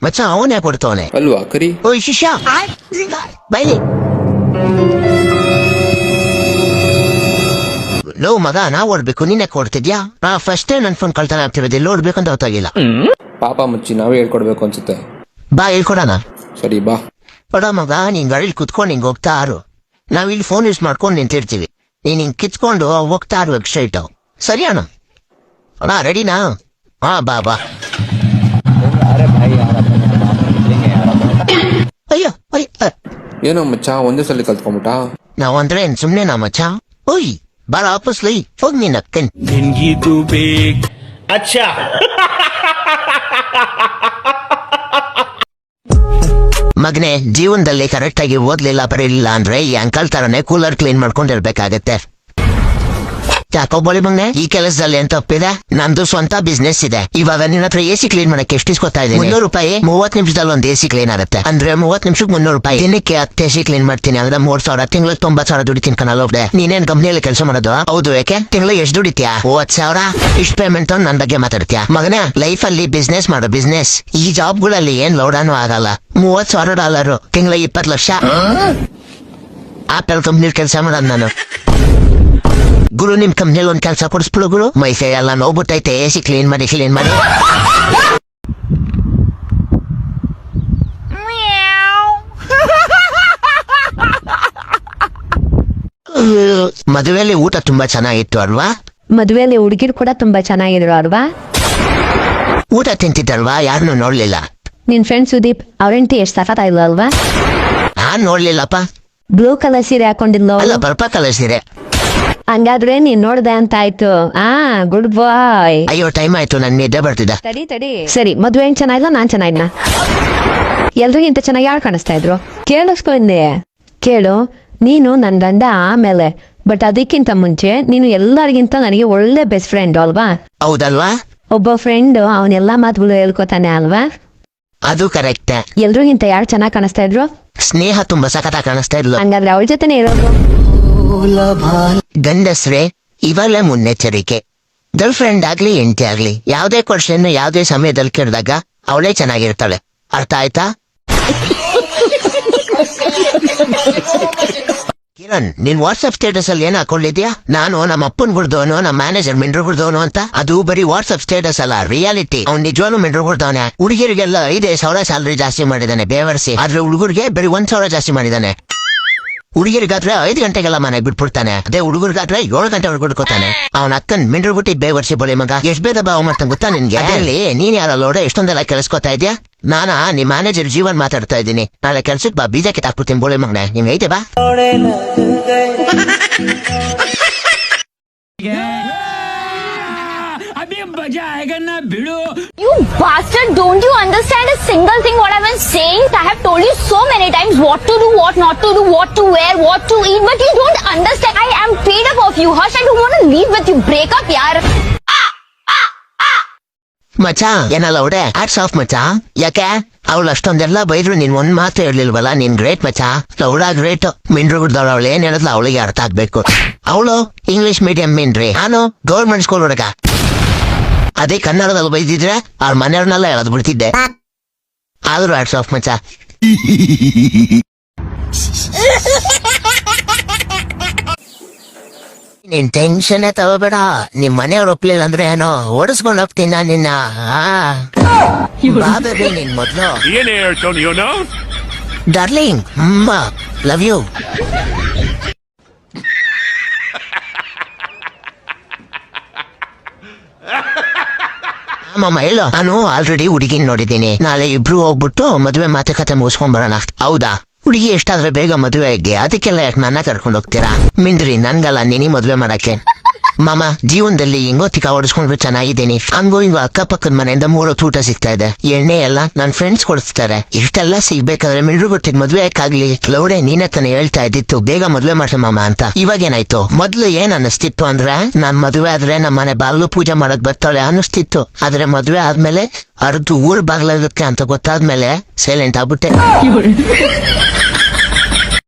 ಮಚ್ಚ ಅವನೇ ಕೊಡ್ತವನೆ ಅಲ್ವಾ ಕರಿ. ಓಯ್ ಶಿಷ್ಯ ಬೈಲಿ ಲೋ ಮಗ ನಾ ಓಡ್ಬೇಕು ನೀನೆ ಕೊಡ್ತಿದ್ಯಾ? ಫಸ್ಟೇ ನನ್ ಫೋನ್ ಕಳ್ತನ ಆಗ್ತಿರೋದು ಎಲ್ಲಿ ಓಡ್ಬೇಕಂತ ಗೊತ್ತಾಗಿಲ್ಲ. ಪಾಪ ಮುಚ್ಚಿ ನಾವೇ ಹೇಳ್ಕೊಡ್ಬೇಕು ಅನ್ಸುತ್ತೆ. ಬಾ ಹೇಳ್ಕೊಡೋಣ. ಸರಿ ಬಾ. ಕೊಡ ಮಗ, ನೀನ್ ಗಾಡಿಲಿ ಕುತ್ಕೊಂಡು ಹಿಂಗ್ ಹೋಗ್ತಾ ಇರು. ನಾವ್ ಇಲ್ಲಿ ಫೋನ್ ಯೂಸ್ ಮಾಡ್ಕೊಂಡು ನಿಂತಿರ್ತೀವಿ. ನೀನ್ ಹಿಂಗ್ ಕಿತ್ಕೊಂಡು ಹೋಗ್ತಾ ಇರು ಸ್ಟ್ರೈಟ್. ಸರಿ ಅಣ್ಣ? ಅಣ್ಣ ರೆಡಿನಾ? ಹಾ ಬಾ ಬಾ. ಅಯ್ಯೋ ಏನೋ ಮಚ್ಚ ಒಂದೇ ಸಲ ಕಲ್ತ್ಕೊಂಬಿಟ್ಟ. ನಾವ್ ಅಂದ್ರೆ ಏನ್ ಸುಮ್ನೆ ನಾ ಮಚ್ಚ? ಓಯ್ ಬಾರ ಆಪಸ್ಲಿ ಹೋಗ್ ನೀನ್ ಅಕ್ಕನ್. ನಿನ್ಗಿದು ಬೇಕ್ ಅಚ್ಚಾ. ಮಗನೆ, ಜೀವನದಲ್ಲಿ ಕರೆಕ್ಟ್ ಆಗಿ ಓದ್ಲಿಲ್ಲ ಬರೀಲಿಲ್ಲ ಅಂದ್ರೆ ಈ ಅಂಕಲ್ ತರನೇ ಕೂಲರ್ ಕ್ಲೀನ್ ಮಾಡ್ಕೊಂಡಿರ್ಬೇಕಾಗತ್ತೆ. ಯಾಕೋ ಬೋಳಿ ಮಗನೆ, ಈ ಕೆಲಸದಲ್ಲಿ ಏನ್ ತಪ್ಪಿದೆ? ನಂದು ಸ್ವಂತ ಬಿಸ್ನೆಸ್ ಇದೆ. ಇವಾಗ ನಿನ್ನ ಹತ್ರ ಎಸಿ ಕ್ಲೀನ್ ಮಾಡಕ್ಕೆ ಎಷ್ಟು ಇಸ್ಕೊತಾ ಇದ್ದೀನಿ? 300 ರೂಪಾಯಿ. 30 ನಿಮಿಷದಲ್ಲಿ ಒಂದು ಎಸಿ ಕ್ಲೀನ್ ಆಗುತ್ತೆ. ಅಂದ್ರೆ 30 ನಿಮಿಷಕ್ಕೆ 300 ರೂಪಾಯಿ. ದಿನಕ್ಕೆ 10 ಎಸಿ ಕ್ಲೀನ್ ಮಾಡ್ತೀನಿ ಅಂದ್ರೆ 3000. ತಿಂಗಳಿಗೆ 90,000 ದುಡಿತೀನಿ ಕಣಲ್ಲ ಒಬ್ಡೆ. ನೀನೇನ್ ಕಂಪ್ನಿಯಲ್ಲಿ ಕೆಲಸ ಮಾಡೋದು? ಹೌದು. ಯಾಕೆ? ತಿಂಗಳಿಗೆ ಎಷ್ಟು ದುಡಿತೀಯಾ? 30,000. ಇಷ್ಟ ಪೇಮೆಂಟ್ ನನ್ ಬಗ್ಗೆ ಮಾತಾಡ್ತೀಯಾ? ಮಗನೇ, ಲೈಫ್ ಅಲ್ಲಿ ಬಿಸ್ನೆಸ್ ಮಾಡೋ ಬಿಸ್ನೆಸ್. ಈ ಜಾಬ್ಗಳಲ್ಲಿ ಏನ್ ಲೌಡಾನು ಆಗಲ್ಲ. $30,000 ತಿಂಗಳಿಗೆ 20 ಲಕ್ಷ. ಆಪಲ್ ಕಂಪ್ನಿ ಕೆಲಸ ಮಾಡೋದು ನಾನು. ಗುರು, ನಿಮ್ ಕಂಪ್ನಿಯಲ್ಲಿ ಒಂದ್ ಕೆಲಸ ಕೊಡಿಸ್ಬಿಡು ಗುರು. ಮೈಸೈ ಎಲ್ಲ ನೋಡ್ಬಿಟ್ಟೈತೆ. ಎಸಿ ಕ್ಲೀನ್ ಮಾಡಿ. ಮದುವೆಯಲ್ಲಿ ಊಟ ತುಂಬಾ ಚೆನ್ನಾಗಿತ್ತು ಅಲ್ವಾ? ಮದುವೆಯಲ್ಲಿ ಹುಡುಗಿರು ಕೂಡ ತುಂಬಾ ಚೆನ್ನಾಗಿದ್ರು ಅಲ್ವಾ? ಊಟ ತಿಂತಿದ್ದಲ್ವಾ? ಯಾರನ್ನು ನೋಡ್ಲಿಲ್ಲ. ನಿನ್ ಫ್ರೆಂಡ್ ಸುದೀಪ್ ಅವ್ರೆಂಟಿ ಎಷ್ಟ್ ಸಫತ ಇಲ್ಲ ಅಲ್ವಾ? ನಾನ್ ನೋಡ್ಲಿಲ್ಲಪ್ಪ. ಬ್ಲೂ ಕಲರ್ ಸೀರೆ ಹಾಕೊಂಡಿದ್ಲು. ಅಲ್ಲ, ಪರ್ಪಲ್ ಕಲರ್ ಸೀರೆ. ಹಂಗಾದ್ರೆ ನೀನ್ ನೋಡ್ದೆ ಅಂತ ಆಯ್ತು. ಗುಡ್ ಬಾಯ್. ಅಯ್ಯೋ ಟೈಮ್ ಆಯ್ತು, ನನ್ ನಿದ್ದೆ ಬರ್ತಿದ್ದ. ಸರಿ, ಮದ್ವೆ ಹೆಂಗ್ ಚೆನ್ನಾಗಿಲ್ಲ, ನಾನ್ ಚೆನ್ನಾಗಿದ್ನ? ಎಲ್ರಿಗಿಂತ ಚೆನ್ನಾಗಿ ಯಾರು ಕಾಣಿಸ್ತಾ ಇದ್ರು? ಕೇಳಿಸ್ಕೊಂಡೆ. ಕೇಳು, ನೀನು ನನ್ ಗಂಡ ಆಮೇಲೆ, ಬಟ್ ಅದಕ್ಕಿಂತ ಮುಂಚೆ ನೀನು ಎಲ್ಲರಿಗಿಂತ ನನಗೆ ಒಳ್ಳೆ ಬೆಸ್ಟ್ ಫ್ರೆಂಡ್ ಅಲ್ವಾ? ಹೌದಲ್ವಾ? ಒಬ್ಬ ಫ್ರೆಂಡ್ ಅವನೆಲ್ಲಾ ಮಾತುಗಳು ಹೇಳ್ಕೊತಾನೆ ಅಲ್ವಾ? ಅದು ಕರೆಕ್ಟ್. ಎಲ್ರಿಗಿಂತ ಯಾರು ಚೆನ್ನಾಗಿ ಕಾಣಿಸ್ತಾ ಇದ್ರು? ಸ್ನೇಹ ತುಂಬಾ ಸಖತ ಕಾಣಿಸ್ತಾ ಇದ್ಲು. ಹಂಗಾದ್ರೆ ಅವಳ ಜೊತೆನೆ ಇರೋದು. ಗಂಡಸ್ರೆ ಇವೆಲ್ಲ ಮುನ್ನೆಚ್ಚರಿಕೆ. ಗರ್ಲ್ ಫ್ರೆಂಡ್ ಆಗ್ಲಿ ಹೆಂಡತಿ ಆಗ್ಲಿ, ಯಾವ್ದೇ ಕ್ವಶನ್ ಯಾವ್ದೇ ಸಮಯದಲ್ಲಿ ಕೇಳಿದಾಗ ಅವಳೇ ಚೆನ್ನಾಗಿರ್ತಾಳೆ. ಅರ್ಥ ಆಯ್ತಾ? ಕಿರಣ್, ನೀನ್ ವಾಟ್ಸ್ಆಪ್ ಸ್ಟೇಟಸ್ ಅಲ್ಲಿ ಏನ್ ಹಾಕೊಂಡಿದ್ಯಾ? ನಾನು ನಮ್ಮ ಅಪ್ಪನ್ ಗುಡ್ದವನು, ನಮ್ಮ ಮ್ಯಾನೇಜರ್ ಮಿಂಡ್ರು ಗುಡ್ದವನು ಅಂತ. ಅದು ಬರೀ ವಾಟ್ಸ್ಆಪ್ ಸ್ಟೇಟಸ್ ಅಲ್ಲ, ರಿಯಾಲಿಟಿ. ಅವ್ನು ನಿಜವಾಗ್ಲೂ ಮಿಂಡ್ರು ಗುಡ್ದವನೆ. ಹುಡುಗಿರಿಗೆಲ್ಲ 5,000 ಸ್ಯಾಲರಿ ಜಾಸ್ತಿ ಮಾಡಿದಾನೆ ಬೇವರ್ಸಿ. ಆದ್ರೆ ಹುಡುಗರಿಗೆ ಬರೀ 1,000 ಜಾಸ್ತಿ ಮಾಡಿದಾನೆ. ಹುಡುಗಿರಿಗಾದ್ರೆ 5 ಗಂಟೆಗೆಲ್ಲ ಮನೆಗೆ ಬಿಟ್ಬಿಡ್ತಾನೆ. ಅದೇ ಹುಡುಗರಿಗಾದ್ರೆ 7 ಗಂಟೆ ಹೊಡ್ಕೊಡ್ತಾನೆ. ಅವನ ಅಕ್ಕನ್ ಮಿಂಡ್ರು ಗುಟ್ಟಿ ಬೇವರ್ಸಿ ಬೋಳಿ ಮಗ. ಎಷ್ಟ್ ಬೇಗ ಭಾವ ಮಾಡ್ತಾನೆ ಗೊತ್ತಾ ನಿನ್ಗೆ? ಅದ್ರಲ್ಲಿ ನೀನ್ ಯಾರ ಲೋಡ ಎಷ್ಟೊಂದೆಲ್ಲ ಕೆಲ್ಸ್ಕೊತಾ ಇದ್ಯಾ? ನಾನಾ ನಿಮ್ ಮ್ಯಾನೇಜರ್ ಜೀವನ್ ಮಾತಾಡ್ತಾ ಇದ್ದೀನಿ. ನಾಳೆ ಕೆಲ್ಸಕ್ ಬಾ, ಬೀಜ ಕಿತ್ತಾಕ್ಬಿಡ್ತೀನಿ ಬೋಳಿ ಮಗನೆ. ನಿಮ್ಗೆ ಐತೆ ಬಾ. You bastard, don't you understand a single thing what I've been saying? I have told you so many times what to do, what not to do, what to wear, what to eat, but you don't understand. I am fed up of you. Hush, I don't want to leave with you. Break up, yaar. ಮಚಾ ಏನಲ್ಲ ಅವಡೆ hats off ಮಚಾ. ಯಾಕೆ? ಅವಳು ಅಷ್ಟೊಂದೆಲ್ಲ ಬೈದ್ರು ನೀನ್ ಒಂದ್ ಮಾತು ಹೇಳಿಲ್ವಲ್ಲ. ನೀನ್ great ಮಚಾ. ಲೌಡ great. ಮಿಂಡ್ರು ಗುಡ್ದವಳು ಅವಳು ಏನ್ ಹೇಳಿದ್ಲು ಅವಳಿಗೆ ಅರ್ಥ ಆಗ್ಬೇಕು. ಅವಳು ಇಂಗ್ಲಿಷ್ ಮೀಡಿಯಂ ಮಿನ್ರಿ, ನಾನು ಗೌರ್ಮೆಂಟ್ ಸ್ಕೂಲ್ ಹುಡುಗ. ಅದೇ ಕನ್ನಡದಲ್ಲಿ ಬೈದಿದ್ರೆ ಅವ್ರ ಮನೆಯವ್ರನ್ನೆಲ್ಲ ಹೇಳದ್ ಬಿಡ್ತಿದ್ದೆ. ಆದ್ರೂ ಹ್ಯಾಟ್ಸ್ ಆಫ್ ಮಚಾ. ನೀನ್ ಟೆನ್ಷನ್ ತಗೋಬೇಡ. ನಿಮ್ ಮನೆಯವ್ರು ಒಪ್ಲಿಲ್ಲ ಅಂದ್ರೆ ಏನೋ ಓಡಿಸ್ಕೊಂಡ್ ಹೋಗ್ತೀನಿ ನಾನು ನಿನ್ನ. ಬಾಬೇ ನಿನ್ ಮೊದ್ಲು ಡಾರ್ಲಿಂಗ್. Love you. ಅಮ್ಮಮ್ಮ ಹೇಳು. ನಾನು ಆಲ್ರೆಡಿ ಹುಡುಗಿನ ನೋಡಿದ್ದೀನಿ. ನಾಳೆ ಇಬ್ರು ಹೋಗ್ಬಿಟ್ಟು ಮದುವೆ ಮಾತುಕತೆ ಮುಗಿಸ್ಕೊಂಡ್ ಬರೋಣ. ಹೌದಾ? ಹುಡುಗಿ ಎಷ್ಟಾದ್ರೆ ಬೇಗ ಮದುವೆ ಆಗಿ ಅದಕ್ಕೆಲ್ಲ ಯಾಕೆ ನನ್ನ ಕರ್ಕೊಂಡು ಹೋಗ್ತೀರಾ? ಮಿಂದ್ರಿ, ನನ್ಗಲ್ಲ ನೀನಿ ಮದುವೆ ಮಾಡಕ್ಕೆ. ಮಾಮ, ಜೀವನದಲ್ಲಿ ಹಿಂಗೋ ತಿಕ್ಕ ಹೊಡಿಸ್ಕೊಂಡ್ರು ಚೆನ್ನಾಗಿದ್ದೀನಿ. ಹಂಗೋ ಹಿಂಗೋ ಅಕ್ಕಪಕ್ಕದ ಮನೆಯಿಂದ 3 ಹೊತ್ತು ಊಟ ಸಿಗ್ತಾ ಇದೆ. ಎಣ್ಣೆ ಎಲ್ಲ ನನ್ ಫ್ರೆಂಡ್ಸ್ ಕೊಡಿಸ್ತಾರೆ. ಇಷ್ಟೆಲ್ಲ ಸಿಗ್ಬೇಕಾದ್ರೆ ಮಿಂಡ್ರು ಗೊತ್ತಿದ್ ಮದ್ವೆ ಯಾಕಾಗ್ಲಿ? ಲೌಡೆ ನೀನೇ ತಾನೇ ಹೇಳ್ತಾ ಇದ್ದಿತ್ತು ಬೇಗ ಮದ್ವೆ ಮಾಡ್ಸ ಮಾಮ ಅಂತ. ಇವಾಗೇನಾಯ್ತು? ಮೊದ್ಲು ಏನ್ ಅನ್ನಿಸ್ತಿತ್ತು ಅಂದ್ರೆ ನಾನ್ ಮದ್ವೆ ಆದ್ರೆ ನಮ್ಮ ಮನೆ ಬಾಗ್ಲು ಪೂಜೆ ಮಾಡಕ್ ಬರ್ತಾಳೆ ಅನ್ನಿಸ್ತಿತ್ತು. ಆದ್ರೆ ಮದ್ವೆ ಆದ್ಮೇಲೆ ಅರ್ಧ ಊರ್ ಬಾಗ್ಲಾಗುತ್ತೆ ಅಂತ ಗೊತ್ತಾದ್ಮೇಲೆ ಸೈಲೆಂಟ್ ಆಗ್ಬಿಟ್ಟೆ.